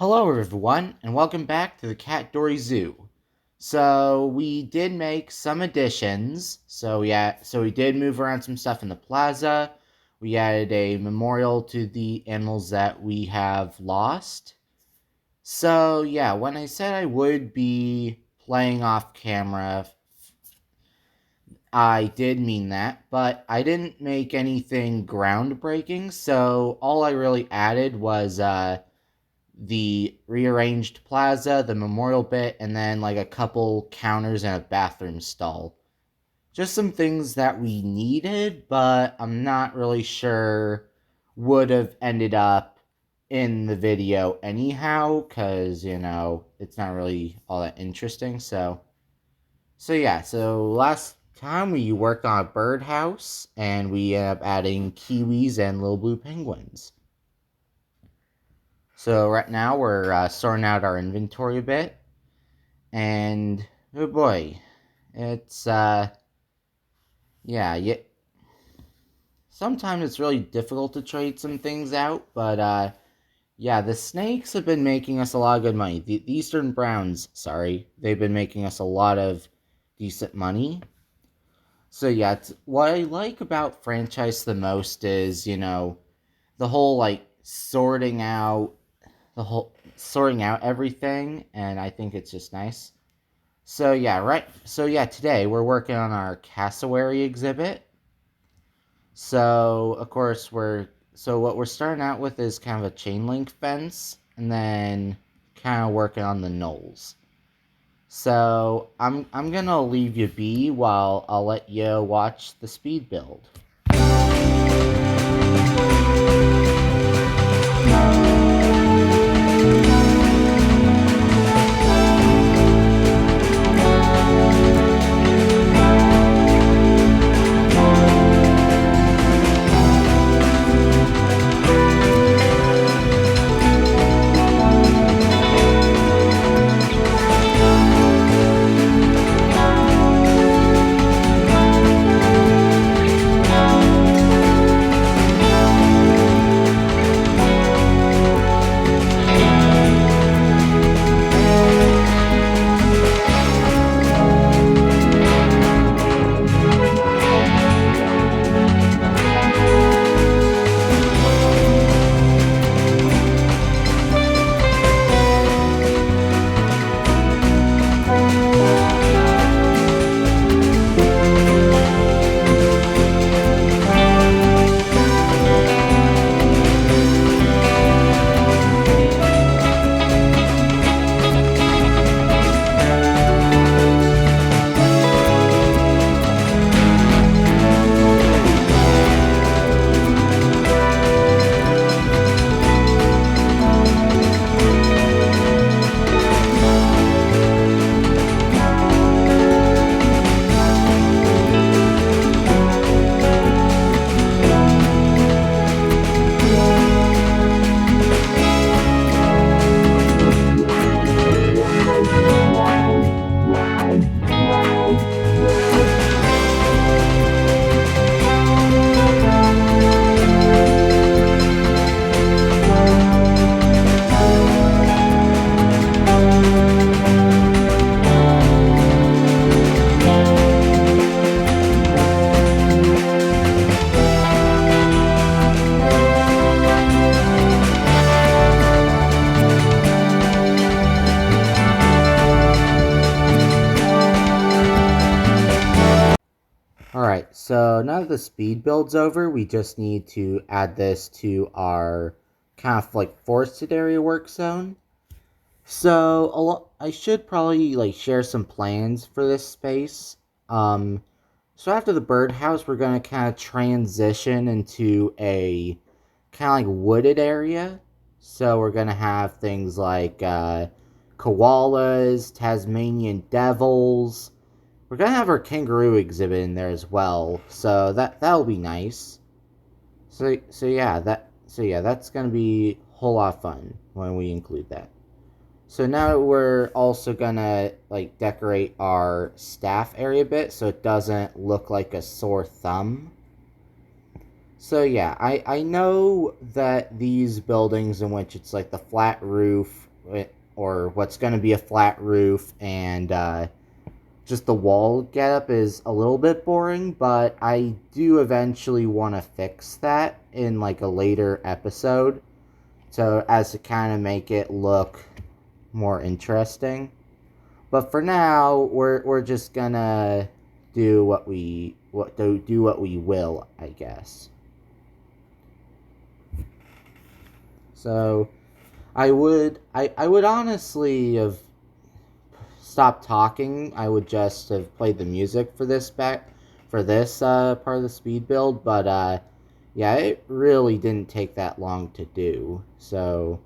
Hello everyone, and welcome back to the Dory Zoo. So we did make some additions. So we did move around some stuff in the plaza. We added a memorial to the animals that we have lost. So yeah, when I said I would be playing off camera, I did mean that, but I didn't make anything groundbreaking. So all I really added was the rearranged plaza, the memorial bit, and then like a couple counters and a bathroom stall. Just some things that we needed, but I'm not really sure would have ended up in the video anyhow, because, it's not really all that interesting. So last time we worked on a birdhouse, and we ended up adding kiwis and little blue penguins. So right now we're sorting out our inventory a bit, and oh boy, it's yeah. Sometimes it's really difficult to trade some things out, but yeah, the snakes have been making us a lot of good money. The Eastern Browns, sorry, they've been making us a lot of decent money. So yeah, what I like about franchise the most is the whole like sorting out everything, and I think it's just nice. So yeah, right. So yeah, today we're working on our Cassowary exhibit. So of course what we're starting out with is kind of a chain link fence, and then kind of working on the knolls. So I'm gonna leave you be while I'll let you watch the speed build. Alright, so now that the speed build's over, we just need to add this to our kind of like forested area work zone. So I should probably like share some plans for this space. So after the birdhouse, we're gonna kind of transition into a kind of like wooded area. So we're gonna have things like koalas, Tasmanian devils. We're gonna have our kangaroo exhibit in there as well, so that'll be nice. So yeah, that's gonna be a whole lot of fun when we include that. So now we're also gonna like decorate our staff area a bit so it doesn't look like a sore thumb. So yeah, I know that these buildings in which it's like the flat roof or what's going to be a flat roof, and just the wall getup is a little bit boring, but I do eventually want to fix that in like a later episode, so as to kind of make it look more interesting. But for now, we're just gonna do what we will, I guess. So I would honestly have stopped talking. I would just have played the music for this part of the speed build, but yeah, it really didn't take that long to do. So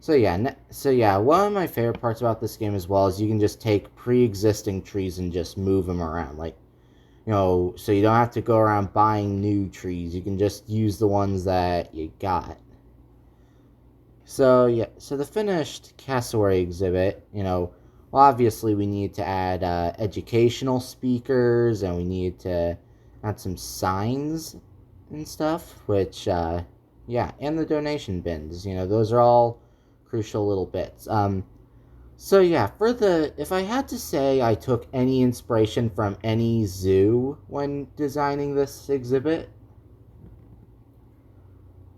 yeah, one of my favorite parts about this game as well is you can just take pre-existing trees and just move them around. Like, so you don't have to go around buying new trees. You can just use the ones that you got. So yeah, so the finished Cassowary exhibit, well, obviously we need to add educational speakers, and we need to add some signs and stuff, which, yeah, and the donation bins, those are all crucial little bits. So yeah, if I had to say I took any inspiration from any zoo when designing this exhibit,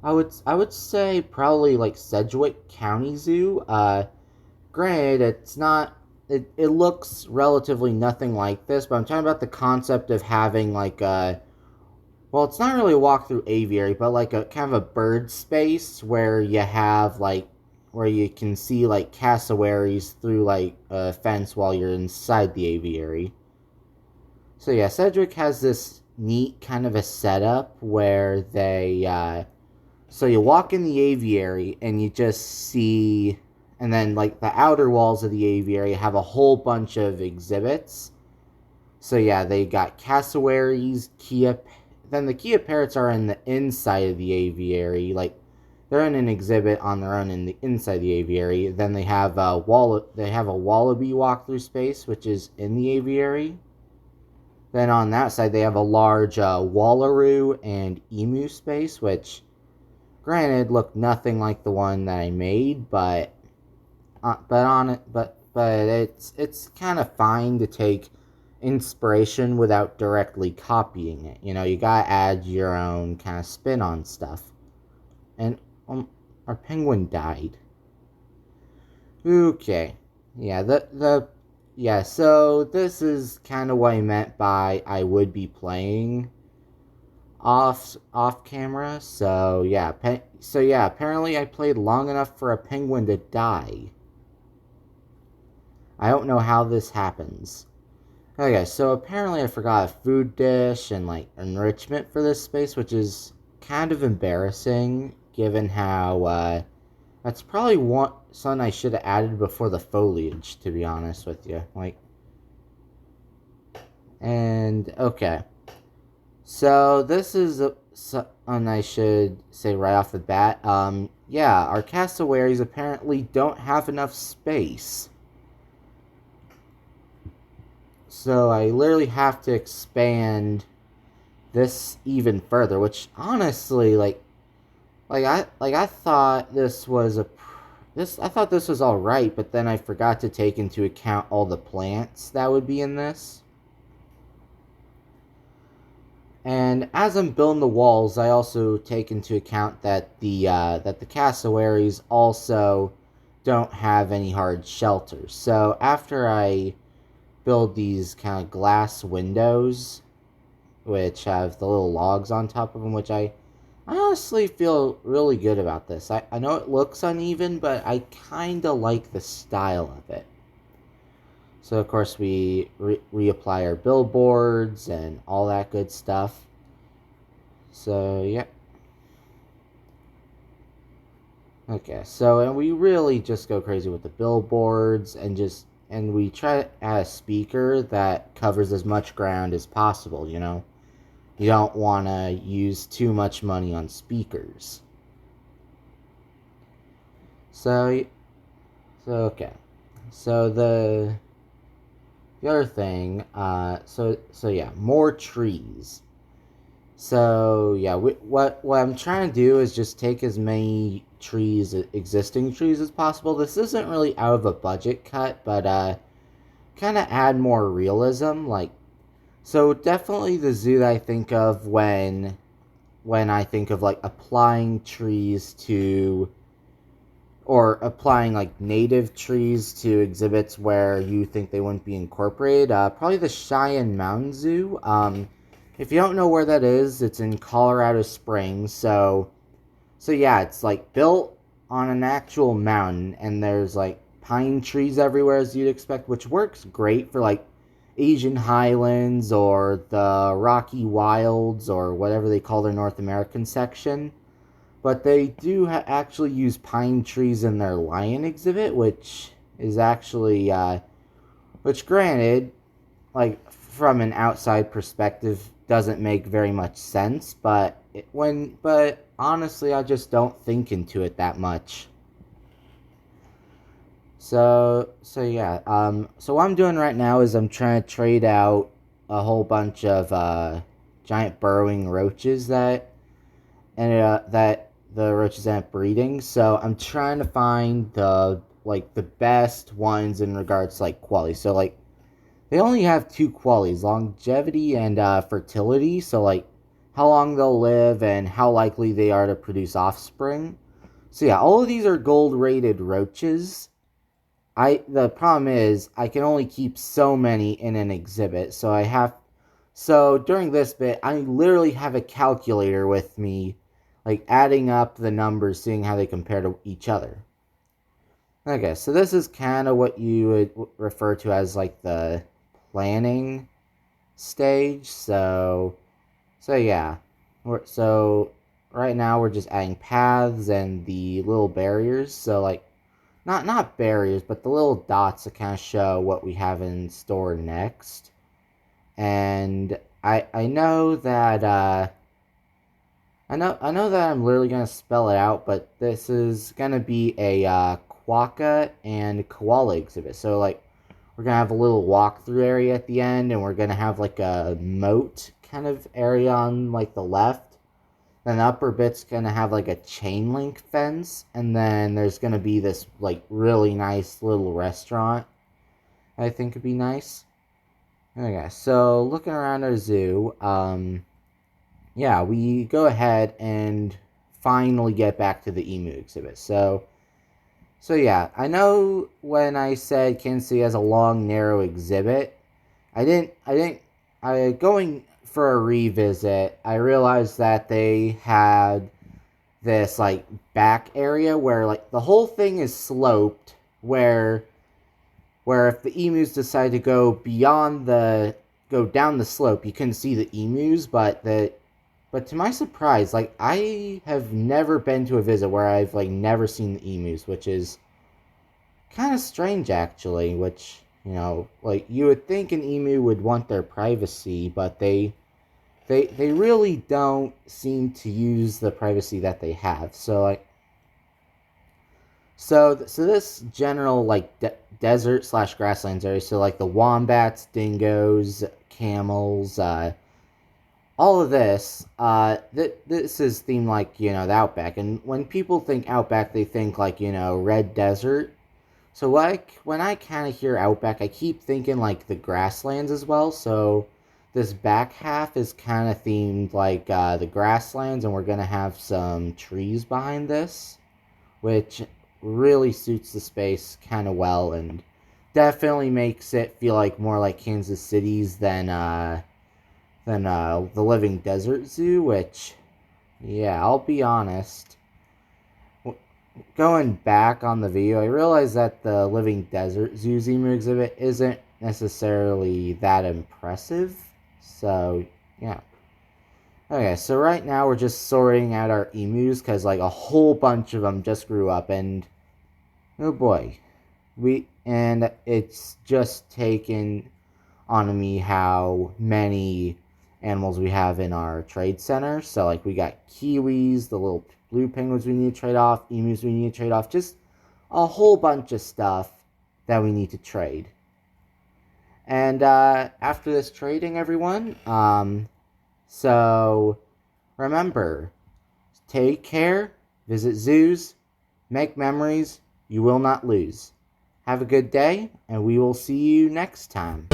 I would say probably like Sedgwick County Zoo. Granted, it's not. It looks relatively nothing like this, but I'm talking about the concept of having like a. Well, it's not really a walk-through aviary, but like a kind of a bird space where you have like where you can see like cassowaries through like a fence while you're inside the aviary. So yeah, Sedgwick has this neat kind of a setup where so you walk in the aviary and you just see, and then like the outer walls of the aviary have a whole bunch of exhibits. So yeah, they got cassowaries, then the Kia parrots are in the inside of the aviary, like they're in an exhibit on their own in the inside of the aviary. Then they have they have a wallaby walkthrough space, which is in the aviary. Then on that side they have a large wallaroo and emu space, which granted look nothing like the one that I made, but it's kind of fine to take inspiration without directly copying it. You gotta add your own kind of spin on stuff. And our penguin died. Okay, yeah, so this is kind of what I meant by I would be playing off camera. So yeah, apparently I played long enough for a penguin to die. I don't know how this happens. Okay, so apparently I forgot a food dish and like enrichment for this space, which is kind of embarrassing given how that's probably something I should have added before the foliage, to be honest with you. And okay. So this is something I should say right off the bat. Yeah, our cassowaries apparently don't have enough space. So I literally have to expand this even further, which honestly, I thought this was I thought this was all right, but then I forgot to take into account all the plants that would be in this. And as I'm building the walls, I also take into account that the cassowaries also don't have any hard shelters. So after I build these kind of glass windows, which have the little logs on top of them, which I honestly feel really good about this. I know it looks uneven, but I kind of like the style of it. So, of course, we reapply our billboards and all that good stuff. So, yeah. Okay, so, and we really just go crazy with the billboards and we try to add a speaker that covers as much ground as possible, You don't want to use too much money on speakers. So okay. So the other thing, so yeah, more trees. So yeah, what I'm trying to do is just take as many trees, existing trees as possible. This isn't really out of a budget cut, but kind of add more realism. Like, so definitely the zoo that I think of when I think of like applying trees to, or applying like native trees to exhibits where you think they wouldn't be incorporated. Probably the Cheyenne Mountain Zoo. If you don't know where that is, it's in Colorado Springs. So yeah, it's like built on an actual mountain, and there's like pine trees everywhere as you'd expect, which works great for like Asian Highlands or the Rocky Wilds or whatever they call their North American section. But they do actually use pine trees in their lion exhibit, which is actually, which granted, like from an outside perspective, doesn't make very much sense. But honestly, I just don't think into it that much. So yeah. So what I'm doing right now is I'm trying to trade out a whole bunch of giant burrowing roaches that the roaches end up breeding. So I'm trying to find the best ones in regards to like quality. So like they only have two qualities: longevity and fertility. So like how long they'll live and how likely they are to produce offspring. So yeah, all of these are gold rated roaches. The problem is I can only keep so many in an exhibit, so during this bit I literally have a calculator with me, like adding up the numbers, seeing how they compare to each other. Okay, so this is kind of what you would refer to as like the planning stage. So yeah, so right now we're just adding paths and the little barriers. So like not barriers, but the little dots to kind of show what we have in store next. And I know that I know that I'm literally gonna spell it out, but this is gonna be a quokka and koala exhibit. So like we're gonna have a little walkthrough area at the end, and we're gonna have like a moat kind of area on like the left. Then the upper bit's gonna have like a chain link fence, and then there's gonna be this like really nice little restaurant. I think would be nice. Okay, so looking around our zoo, yeah, we go ahead and finally get back to the emu exhibit. So yeah, I know when I said Kansas City has a long, narrow exhibit, I going for a revisit, I realized that they had this like back area where like the whole thing is sloped, where if the emus decide to go down the slope, you can see the emus, but to my surprise, like I have never been to a visit where I've like never seen the emus, which is kind of strange actually. Which, like you would think an emu would want their privacy, but they really don't seem to use the privacy that they have. So this general like desert slash grasslands area. So like the wombats, dingoes, camels, all of this. This is themed like the outback. And when people think outback, they think like red desert. So like when I kind of hear outback, I keep thinking like the grasslands as well. So this back half is kind of themed like the grasslands, and we're gonna have some trees behind this, which really suits the space kind of well, and definitely makes it feel like more like Kansas City's than the Living Desert Zoo. Which, yeah, I'll be honest. Going back on the video, I realized that the Living Desert Zoo's emu exhibit isn't necessarily that impressive. So, yeah. Okay, so right now we're just sorting out our emus because like a whole bunch of them just grew up, and oh boy, and it's just taken on me how many animals we have in our trade center. So like we got kiwis, the little blue penguins we need to trade off, emus we need to trade off, just a whole bunch of stuff that we need to trade. And after this trading, everyone, so remember, take care, visit zoos, Make memories you will not lose. Have a good day, and we will see you next time.